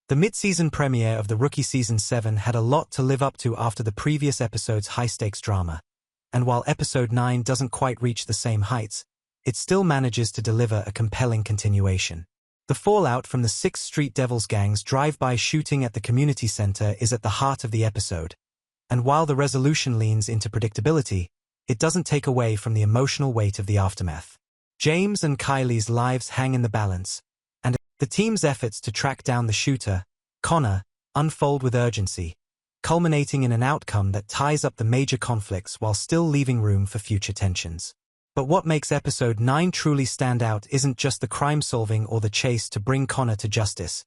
The mid-season premiere of the rookie Season 7 had a lot to live up to after the previous episode's high-stakes drama, and while Episode 9 doesn't quite reach the same heights, it still manages to deliver a compelling continuation. The fallout from the 6th Street Devils gang's drive-by shooting at the community center is at the heart of the episode, and while the resolution leans into predictability, it doesn't take away from the emotional weight of the aftermath. James and Kylie's lives hang in the balance, and the team's efforts to track down the shooter, Connor, unfold with urgency, culminating in an outcome that ties up the major conflicts while still leaving room for future tensions. But what makes Episode 9 truly stand out isn't just the crime-solving or the chase to bring Connor to justice.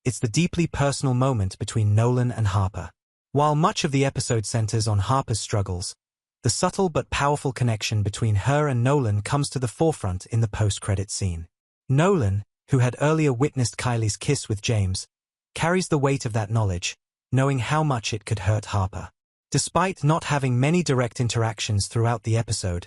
It's the deeply personal moment between Nolan and Harper. While much of the episode centers on Harper's struggles, the subtle but powerful connection between her and Nolan comes to the forefront in the post-credit scene. Nolan, who had earlier witnessed Kylie's kiss with James, carries the weight of that knowledge, knowing how much it could hurt Harper. Despite not having many direct interactions throughout the episode,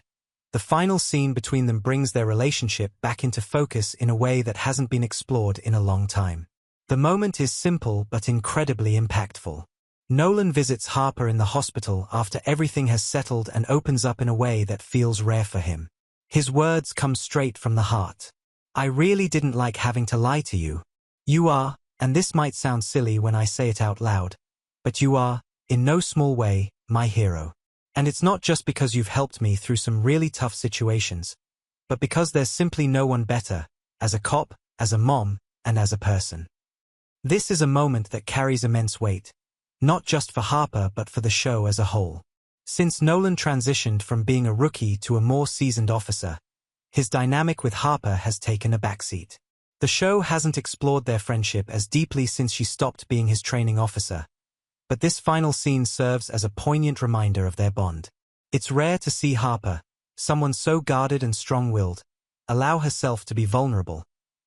the final scene between them brings their relationship back into focus in a way that hasn't been explored in a long time. The moment is simple but incredibly impactful. Nolan visits Harper in the hospital after everything has settled and opens up in a way that feels rare for him. His words come straight from the heart. "I really didn't like having to lie to you. You are, and this might sound silly when I say it out loud, but you are, in no small way, my hero. And it's not just because you've helped me through some really tough situations, but because there's simply no one better, as a cop, as a mom, and as a person." This is a moment that carries immense weight, not just for Harper but for the show as a whole. Since Nolan transitioned from being a rookie to a more seasoned officer, his dynamic with Harper has taken a backseat. The show hasn't explored their friendship as deeply since she stopped being his training officer, but this final scene serves as a poignant reminder of their bond. It's rare to see Harper, someone so guarded and strong-willed, allow herself to be vulnerable,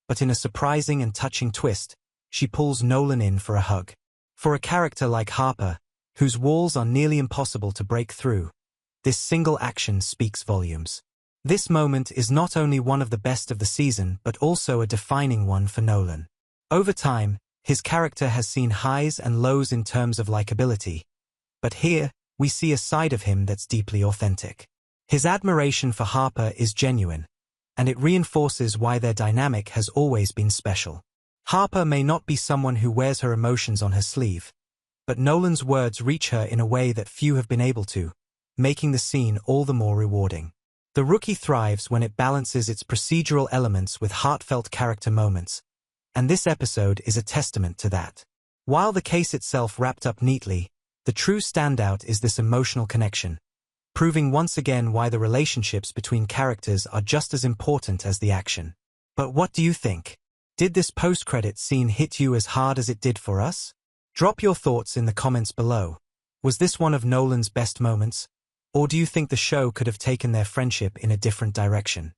but in a surprising and touching twist, she pulls Nolan in for a hug. For a character like Harper, whose walls are nearly impossible to break through, this single action speaks volumes. This moment is not only one of the best of the season but also a defining one for Nolan. Over time, his character has seen highs and lows in terms of likability, but here, we see a side of him that's deeply authentic. His admiration for Harper is genuine, and it reinforces why their dynamic has always been special. Harper may not be someone who wears her emotions on her sleeve, but Nolan's words reach her in a way that few have been able to, making the scene all the more rewarding. The Rookie thrives when it balances its procedural elements with heartfelt character moments, and this episode is a testament to that. While the case itself wrapped up neatly, the true standout is this emotional connection, proving once again why the relationships between characters are just as important as the action. But what do you think? Did this post-credit scene hit you as hard as it did for us? Drop your thoughts in the comments below. Was this one of Nolan's best moments? Or do you think the show could have taken their friendship in a different direction?